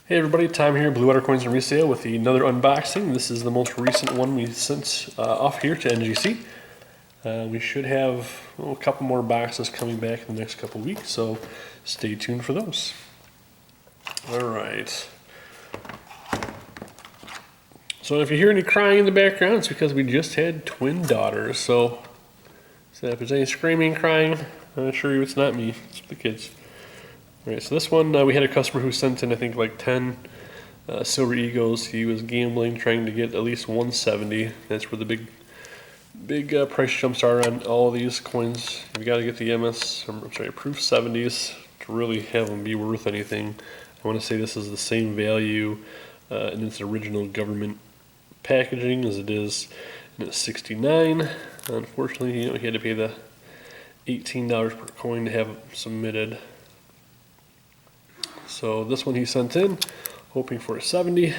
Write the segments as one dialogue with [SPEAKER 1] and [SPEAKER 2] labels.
[SPEAKER 1] Hey everybody, Tom here, Blue Water Coins and Resale with another unboxing. This is the most recent one we sent off here to NGC. We should have a couple more boxes coming back in the next couple weeks, so stay tuned for those. Alright. So if you hear any crying in the background, it's because we just had twin daughters. So if there's any screaming, crying, I assure you it's not me, it's the kids. Alright, so this one, we had a customer who sent in, I think, like 10 silver egos. He was gambling, trying to get at least 170. That's where the big price jumps are on all of these coins. You got to get the proof 70s to really have them be worth anything. I want to say this is the same value in its original government packaging as it is in its 69. Unfortunately, he had to pay the $18 per coin to have it submitted. So this one he sent in, hoping for a 70,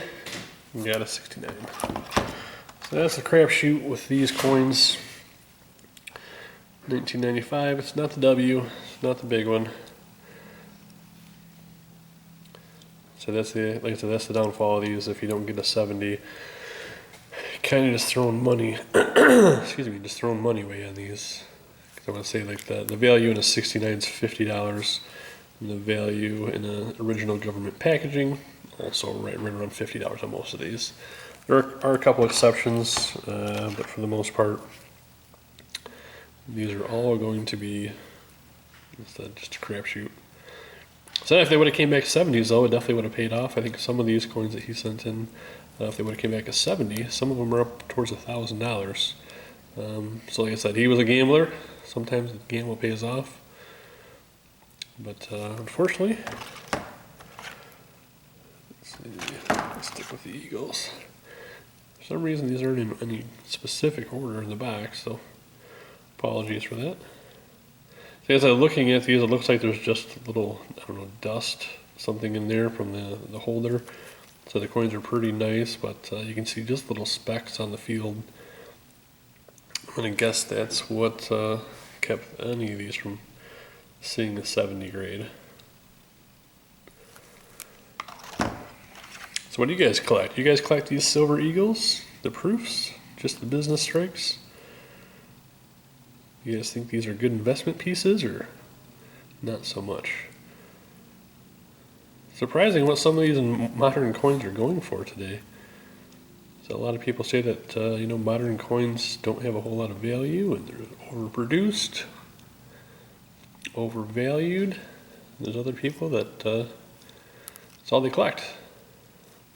[SPEAKER 1] and got a 69. So that's the crapshoot with these coins. 1995, it's not the W, it's not the big one. So that's like I said, that's the downfall of these. If you don't get a 70, kind of just throwing money, excuse me, just throwing money away on these. I want to say like the value in a 69 is $50. The value in the original government packaging, also right around $50 on most of these. There are a couple exceptions, but for the most part, these are all going to be just a crapshoot. So if they would have came back 70s, though, it definitely would have paid off. I think some of these coins that he sent in, if they would have came back as 70, some of them are up towards $1,000. So like I said, he was a gambler. Sometimes the gamble pays off. But unfortunately, let's stick with the Eagles. For some reason, these aren't in any specific order in the box, so apologies for that. So as I'm looking at these, it looks like there's just a little, I don't know, dust, something in there from the holder. So the coins are pretty nice, but you can see just little specks on the field. I'm going to guess that's what kept any of these from seeing the 70 grade. So what do you guys collect? You guys collect these silver eagles, the proofs, just the business strikes? You guys think these are good investment pieces or not so much? Surprising what some of these modern coins are going for today. So a lot of people say that modern coins don't have a whole lot of value and they're overproduced, overvalued. There's other people that that's all they collect.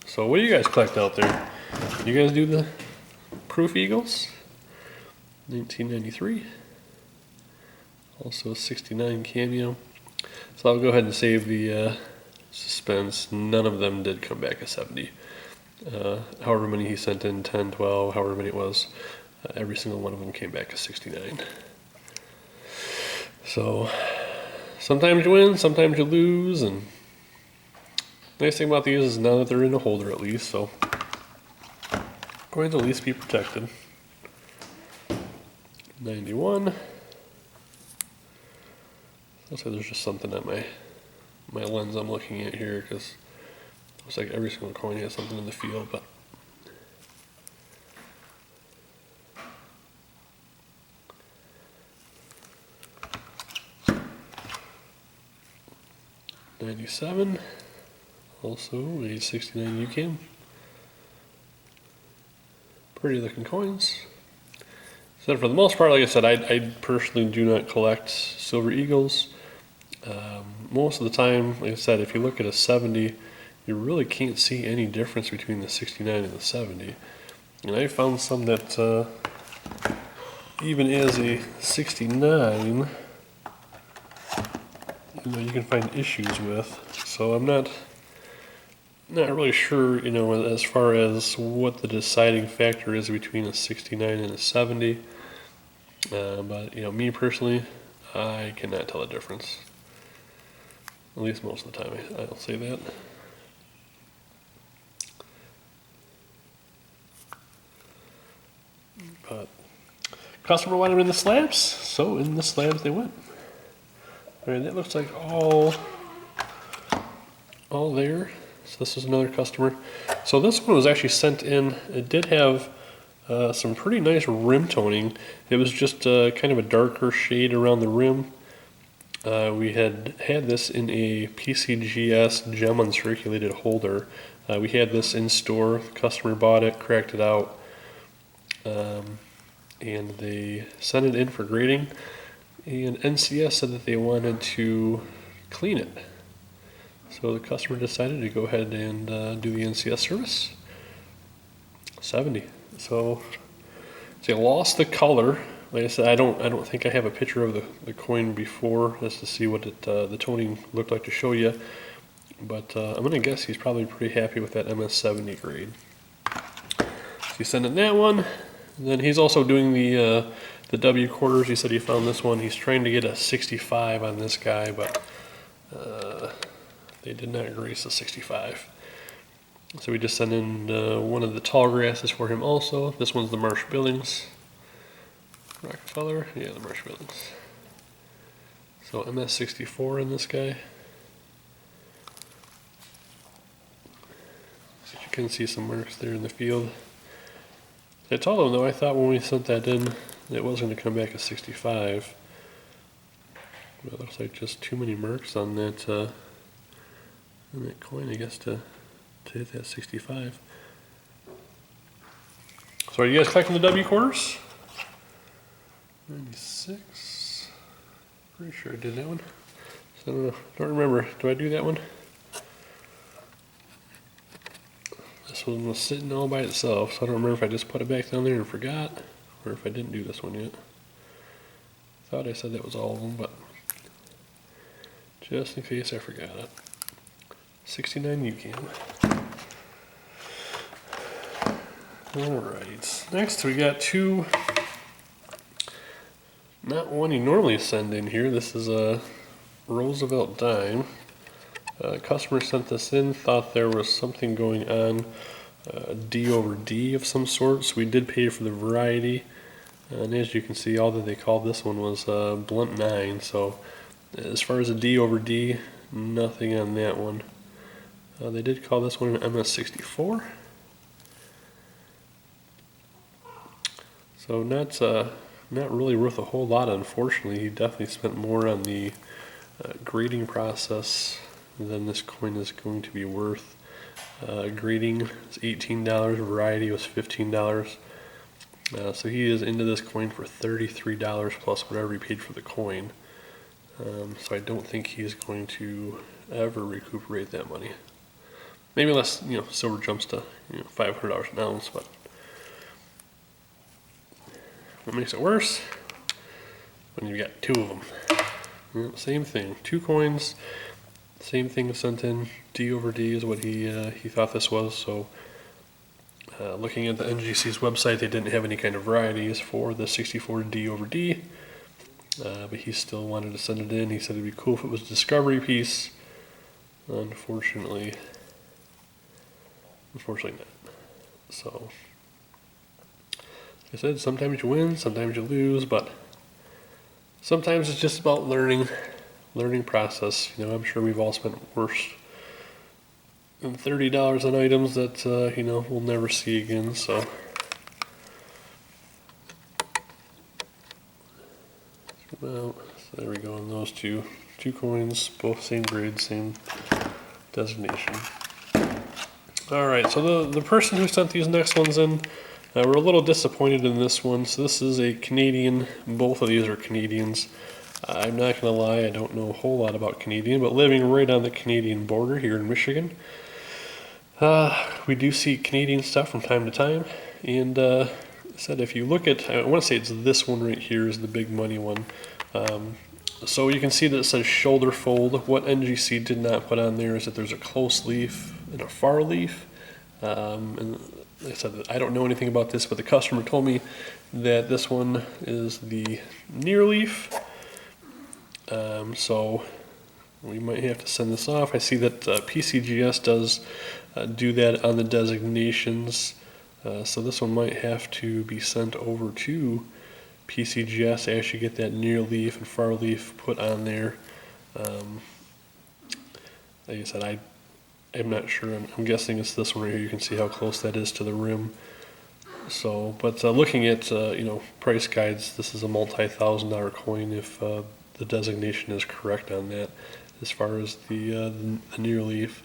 [SPEAKER 1] So what do you guys collect out there? You guys do the proof eagles? 1993. Also a 69 cameo. So I'll go ahead and save the suspense. None of them did come back at 70. However many he sent in, 10, 12, however many it was, every single one of them came back at 69. So sometimes you win, sometimes you lose, and the nice thing about these is now that they're in a holder at least, so coins will at least be protected. 91. Looks like there's just something at my lens I'm looking at here, because it looks like every single coin has something in the field, but $97, also a 69 UCAM. Pretty looking coins. So for the most part, like I said, I personally do not collect silver eagles. Most of the time, like I said, if you look at a 70, you really can't see any difference between the 69 and the 70. And I found some that even as a 69, you can find issues with. So I'm not really sure, as far as what the deciding factor is between a 69 and a 70. But me personally, I cannot tell the difference. At least most of the time, I'll say that. But customer wanted them in the slabs, so in the slabs they went. All right, that looks like all there. So this is another customer. So this one was actually sent in. It did have some pretty nice rim toning. It was just kind of a darker shade around the rim. We had this in a PCGS gem uncirculated holder. We had this in store. The customer bought it, cracked it out, and they sent it in for grading. And NCS said that they wanted to clean it. So the customer decided to go ahead and do the NCS service. 70. So they lost the color. Like I said, I don't think I have a picture of the coin before just to see what the toning looked like to show you. But I'm gonna guess he's probably pretty happy with that MS70 grade. So he's sending that one. And then he's also doing the W quarters. He said he found this one. He's trying to get a 65 on this guy, but they did not grace a 65. So we just sent in one of the tall grasses for him also. This one's the Marsh Billings. Rockefeller, yeah, the Marsh Billings. So MS64 in this guy. So you can see some marks there in the field. I told him though, I thought when we sent that in, it was going to come back as 65. But it looks like just too many marks on that coin, I guess, to hit that 65. So are you guys collecting the W quarters? 96. Pretty sure I did that one. So don't remember. Do I do that one? This one was sitting all by itself, so I don't remember if I just put it back down there and forgot, or if I didn't do this one yet. Thought I said that was all of them, but just in case I forgot it. 69 UCAM. Alright, next we got two, not one you normally send in here. This is a Roosevelt dime. Customer sent this in, thought there was something going on, D over D of some sort, so we did pay for the variety. And as you can see, all that they called this one was blunt 9, so as far as a D over D, nothing on that one. They did call this one an MS64. So not really worth a whole lot, unfortunately. He definitely spent more on the grading process than this coin is going to be worth. Grading is $18, variety was $15. So he is into this coin for $33 plus whatever he paid for the coin. So I don't think he's going to ever recuperate that money. Maybe unless, silver jumps to, $500 an ounce, but what makes it worse? When you've got two of them. Same thing, 2 coins, same thing sent in. D over D is what he thought this was. So looking at the NGC's website, they didn't have any kind of varieties for the 64 D over D, but he still wanted to send it in. He said it'd be cool if it was a discovery piece. Unfortunately not. So, like I said, sometimes you win, sometimes you lose, but sometimes it's just about learning process. I'm sure we've all spent worse than $30 on items that we'll never see again. So there we go on those two coins, both same grade, same designation. All right, so the person who sent these next ones in, we're a little disappointed in this one. So this is a Canadian. Both of these are Canadians. I'm not going to lie, I don't know a whole lot about Canadian, but living right on the Canadian border here in Michigan, we do see Canadian stuff from time to time. And I said if you look at, I want to say it's this one right here is the big money one. So you can see that it says shoulder fold. What NGC did not put on there is that there's a close leaf and a far leaf. And like I said, I don't know anything about this, but the customer told me that this one is the near leaf. So we might have to send this off. I see that PCGS does do that on the designations. So this one might have to be sent over to PCGS to actually get that near leaf and far leaf put on there. Like I said, I I'm not sure. I'm guessing it's this one right here. You can see how close that is to the rim. So, but looking at price guides, this is a multi-$1,000 coin if the designation is correct on that. As far as the near leaf,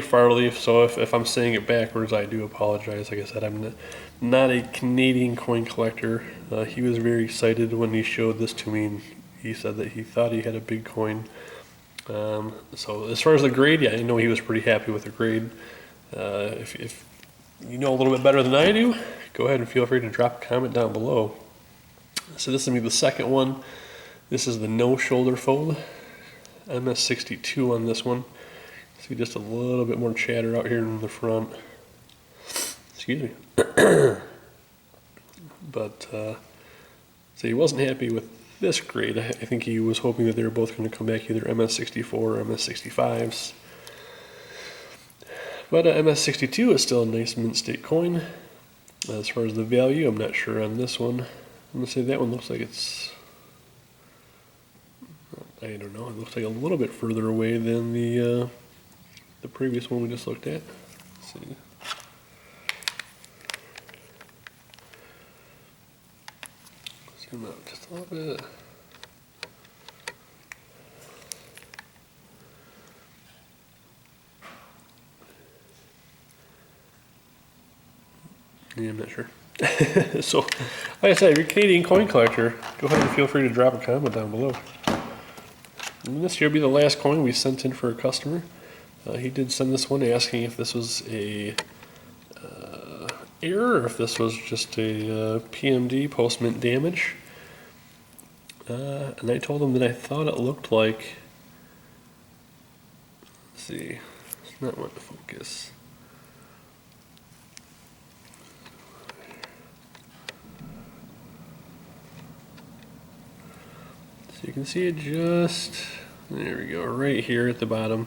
[SPEAKER 1] far leaf. So if I'm saying it backwards, I do apologize. Like I said, I'm not a Canadian coin collector. He was very excited when he showed this to me. And he said that he thought he had a big coin. So as far as the grade, yeah, I know he was pretty happy with the grade. If you know a little bit better than I do, go ahead and feel free to drop a comment down below. So this will be the second one. This is the no shoulder fold. MS62 on this one. See just a little bit more chatter out here in the front. Excuse me. But so he wasn't happy with this grade. I think he was hoping that they were both going to come back either MS64 or MS65s. But MS62 is still a nice mint state coin. As far as the value, I'm not sure on this one. I'm going to say that one looks like it's, I don't know, it looks like a little bit further away than the previous one we just looked at. Let's see. Zoom out just a little bit. Yeah, I'm not sure. So, like I said, if you're a Canadian coin collector, go ahead and feel free to drop a comment down below. And this here will be the last coin we sent in for a customer. He did send this one asking if this was a error or if this was just a PMD, post mint damage. And I told him that I thought it looked like, let's see, it's not wanting to focus. So you can see it just, there we go, right here at the bottom.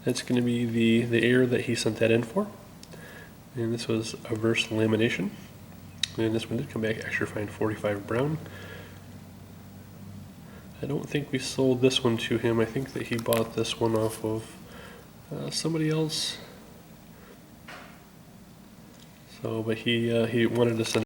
[SPEAKER 1] That's going to be the error that he sent that in for. And this was a verse lamination. And this one did come back extra fine 45 brown. I don't think we sold this one to him. I think that he bought this one off of somebody else. So, but he wanted to send